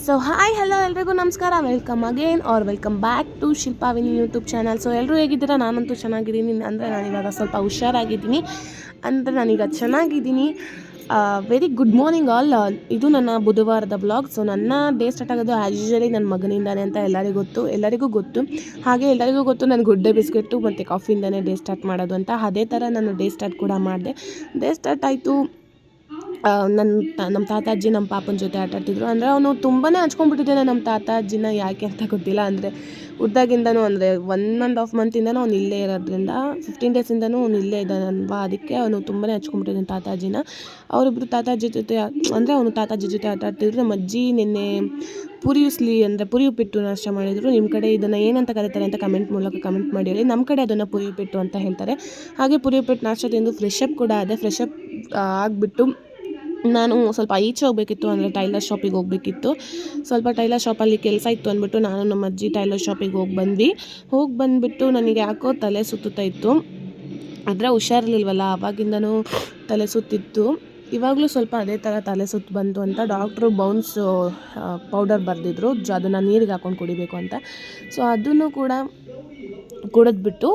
So hi hello ಎಲ್ರಿಗೂ ನಮಸ್ಕಾರ, welcome again or welcome back to ಶಿಲ್ಪಾವಿನಿ ಯೂಟ್ಯೂಬ್ ಚಾನಲ್. ಸೊ ಎಲ್ಲರೂ ಹೇಗಿದ್ದೀರಾ? ನಾನಂತೂ ಚೆನ್ನಾಗಿದ್ದೀನಿ. ಅಂದರೆ ನಾನಿವಾಗ ಸ್ವಲ್ಪ ಹುಷಾರಾಗಿದ್ದೀನಿ, ಅಂದರೆ ನಾನೀಗ ಚೆನ್ನಾಗಿದ್ದೀನಿ. Very good morning all. ಇದು ನನ್ನ ಬುಧವಾರದ ಬ್ಲಾಗ್. ಸೊ ನನ್ನ ಡೇ ಸ್ಟಾರ್ಟ್ ಆಗೋದು ಆ್ಯಸ್ ಯೂಶುವಲಿ ನನ್ನ ಮಗನಿಂದಾನೆ ಅಂತ ಎಲ್ಲರಿಗೂ ಗೊತ್ತು. ಹಾಗೆ ಎಲ್ಲರಿಗೂ ಗೊತ್ತು ನಾನು ಗುಡ್ ಡೇ ಬಿಸ್ಕೆಟು ಮತ್ತು ಕಾಫಿಯಿಂದನೇ ಡೇ ಸ್ಟಾರ್ಟ್ ಮಾಡೋದು ಅಂತ. ಅದೇ ಥರ ನಾನು ಡೇ ಸ್ಟಾರ್ಟ್ ಕೂಡ ಮಾಡಿದೆ. ಡೇ ಸ್ಟಾರ್ಟ್ ಆಯಿತು. ನಮ್ಮ ತಾತಾಜಿ ನಮ್ಮ ಪಾಪನ ಜೊತೆ ಆಟಾಡ್ತಿದ್ರು. ಅಂದರೆ ಅವನು ತುಂಬಾ ಹಚ್ಕೊಂಡ್ಬಿಟ್ಟಿದ್ದಾನೆ ನಮ್ಮ ತಾತಾಜಿನ, ಯಾಕೆ ಅಂತ ಗೊತ್ತಿಲ್ಲ. ಅಂದರೆ ಹುಟ್ದಾಗಿಂದನೂ ಅಂದರೆ 1.5 ಮಂತಿಂದನೂ ಅವ್ನು ಇಲ್ಲೇ ಇರೋದ್ರಿಂದ 15 ಡೇಸಿಂದನೂ ಅವ್ನು ಇಲ್ಲೇ ಇದ್ದಾನಲ್ವಾ, ಅದಕ್ಕೆ ಅವನು ತುಂಬಾ ಹಚ್ಕೊಂಡ್ಬಿಟ್ಟಿದ್ದಾನೆ ತಾತಾಜಿನ. ಅವರಿಬ್ಬರು ತಾತಾಜಿ ಜೊತೆ ಅಂದರೆ ಅವನು ತಾತಾಜಿ ಜೊತೆ ಆಟಾಡ್ತಿದ್ರು. ನಮ್ಮ ಅಜ್ಜಿ ನಿನ್ನೆ ಪುರಿ ಉಸ್ಲಿ ಅಂದರೆ ಪುರಿ ಉಪ್ಪಿಟ್ಟು ನಾಷ್ಟ ಮಾಡಿದರು. ನಿಮ್ಮ ಕಡೆ ಇದನ್ನು ಏನಂತ ಕರೀತಾರೆ ಅಂತ ಕಮೆಂಟ್ ಮೂಲಕ ಕಮೆಂಟ್ ಮಾಡಿ ಹೇಳಿ. ನಮ್ಮ ಕಡೆ ಅದನ್ನು ಪುರಿ ಉಪ್ಪಿಟ್ಟು ಅಂತ ಹೇಳ್ತಾರೆ. ಹಾಗೆ ಪುರಿ ಉಪ್ಪಿಟ್ಟು ನಾಷ್ಟ ತಿಂದು ಫ್ರೆಶ್ ಅಪ್ ಕೂಡ ಆದೆ. ಫ್ರೆಶ್ ಅಪ್ ಆಗಿಬಿಟ್ಟು ನಾನು ಸ್ವಲ್ಪ ಈಚೆ ಹೋಗಬೇಕಿತ್ತು, ಅಂದರೆ ಟೈಲರ್ ಶಾಪಿಗೆ ಹೋಗಬೇಕಿತ್ತು. ಸ್ವಲ್ಪ ಟೈಲರ್ ಶಾಪಲ್ಲಿ ಕೆಲಸ ಇತ್ತು ಅಂದ್ಬಿಟ್ಟು ನಾನು ನಮ್ಮ ಅಜ್ಜಿ ಟೈಲರ್ ಶಾಪಿಗೆ ಹೋಗಿ ಬಂದುಬಿಟ್ಟು ನನಗೆ ಯಾಕೋ ತಲೆ ಸುತ್ತುತ್ತಾ ಇತ್ತು. ಆದರೆ ಹುಷಾರಿರ್ಲಿಲ್ವಲ್ಲ, ಆವಾಗಿಂದನೂ ತಲೆ ಸುತ್ತಿತ್ತು. ಇವಾಗಲೂ ಸ್ವಲ್ಪ ಅದೇ ಥರ ತಲೆ ಸುತ್ತು ಬಂತು ಅಂತ ಡಾಕ್ಟ್ರು ಬೌನ್ಸ್ ಪೌಡರ್ ಬರೆದಿದ್ರು, ಅದನ್ನು ನೀರಿಗೆ ಹಾಕ್ಕೊಂಡು ಕುಡಿಬೇಕು ಅಂತ. ಸೊ ಅದನ್ನು ಕೂಡ ಕುಡಿದ್ಬಿಟ್ಟು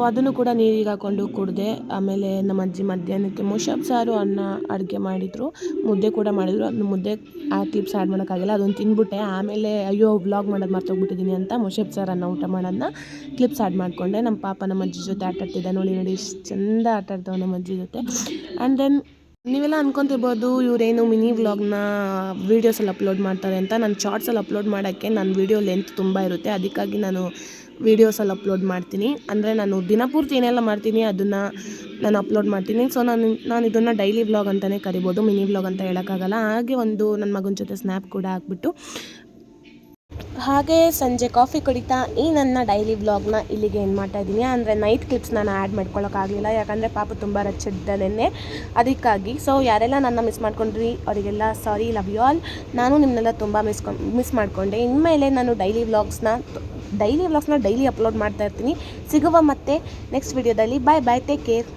ಅದನ್ನು ಕೂಡ ನೀರಿಗೆ ಹಾಕ್ಕೊಂಡು ಕುಡಿದೆ. ಆಮೇಲೆ ನಮ್ಮ ಅಜ್ಜಿ ಮಧ್ಯಾಹ್ನಕ್ಕೆ ಮೊಸಪ್ ಸಾರು ಅನ್ನ ಅಡುಗೆ ಮಾಡಿದರು, ಮುದ್ದೆ ಕೂಡ ಮಾಡಿದರು. ಅದನ್ನು ಮುದ್ದೆ ಆ ಕ್ಲಿಪ್ಸ್ ಆ್ಯಡ್ ಮಾಡೋಕ್ಕಾಗಿಲ್ಲ, ಅದನ್ನು ತಿಂದ್ಬಿಟ್ಟೆ. ಆಮೇಲೆ ಅಯ್ಯೋ ವ್ಲಾಗ್ ಮಾಡೋದು ಮರ್ತೋಗ್ಬಿಟ್ಟಿದ್ದೀನಿ ಅಂತ ಮೊಸಪ್ ಸಾರು ಅನ್ನ ಊಟ ಮಾಡೋದನ್ನ ಕ್ಲಿಪ್ಸ್ ಆ್ಯಡ್ ಮಾಡಿಕೊಂಡೆ. ನಮ್ಮ ಪಾಪ ನಮ್ಮ ಅಜ್ಜಿ ಜೊತೆ ಆಟಾಡ್ತಿದ್ದ, ನೋಡಿ ಎಷ್ಟು ಚೆಂದ ಆಟಾಡ್ತಾವೆ ನಮ್ಮ ಅಜ್ಜಿ ಜೊತೆ. ಆ್ಯಂಡ್ ದೆನ್ ನೀವೆಲ್ಲ ಅನ್ಕೊತಿರ್ಬೋದು ಇವರೇನು ಮಿನಿ ವ್ಲಾಗ್ನ ವೀಡಿಯೋಸಲ್ಲಿ ಅಪ್ಲೋಡ್ ಮಾಡ್ತಾರೆ ಅಂತ. ನಾನು ಶಾರ್ಟ್ಸಲ್ಲಿ ಅಪ್ಲೋಡ್ ಮಾಡೋಕ್ಕೆ ನನ್ನ ವೀಡಿಯೋ ಲೆಂತ್ ತುಂಬ ಇರುತ್ತೆ, ಅದಕ್ಕಾಗಿ ನಾನು ವೀಡಿಯೋಸಲ್ಲಿ ಅಪ್ಲೋಡ್ ಮಾಡ್ತೀನಿ. ಅಂದರೆ ನಾನು ದಿನಪೂರ್ತಿ ಏನೆಲ್ಲ ಮಾಡ್ತೀನಿ ಅದನ್ನು ನಾನು ಅಪ್ಲೋಡ್ ಮಾಡ್ತೀನಿ. ಸೊ ನಾನು ಇದನ್ನು ಡೈಲಿ ವ್ಲಾಗ್ ಅಂತಲೇ ಕರಿಬೋದು, ಮಿನಿ ವ್ಲಾಗ್ ಅಂತ ಹೇಳೋಕ್ಕಾಗಲ್ಲ. ಹಾಗೆ ಒಂದು ನನ್ನ ಮಗನ ಜೊತೆ ಸ್ನ್ಯಾಪ್ ಕೂಡ ಹಾಕ್ಬಿಟ್ಟು ಹಾಗೆ ಸಂಜೆ ಕಾಫಿ ಕುಡಿತಾ ಈ ನನ್ನ ಡೈಲಿ ವ್ಲಾಗ್ನ ಇಲ್ಲಿಗೆ ಏನು ಮಾಡ್ತಾಯಿದ್ದೀನಿ. ಅಂದರೆ ನೈಟ್ ಕ್ಲಿಪ್ಸ್ ನಾನು ಆ್ಯಡ್ ಮಾಡ್ಕೊಳ್ಳೋಕ್ಕಾಗಲಿಲ್ಲ, ಯಾಕಂದರೆ ಪಾಪ ತುಂಬ ರಚ್ಚಿದ್ದಾನೆ, ಅದಕ್ಕಾಗಿ. ಸೊ ಯಾರೆಲ್ಲ ನನ್ನ ಮಿಸ್ ಮಾಡ್ಕೊಂಡ್ರಿ ಅವರಿಗೆಲ್ಲ ಸಾರಿ, ಲವ್ ಯು ಆಲ್. ನಾನು ನಿಮ್ಮನ್ನೆಲ್ಲ ತುಂಬ ಮಿಸ್ ಮಾಡಿಕೊಂಡೆ. ಇನ್ಮೇಲೆ ನಾನು ಡೈಲಿ ವ್ಲಾಗ್ಸ್ನ ಡೈಲಿ ಅಪ್ಲೋಡ್ ಮಾಡ್ತಾ ಇರ್ತೀನಿ. ಸಿಗುವ ಮತ್ತೆ ನೆಕ್ಸ್ಟ್ ವಿಡಿಯೋದಲ್ಲಿ. ಬಾಯ್ ಬಾಯ್, ಟೇಕ್ ಕೇರ್.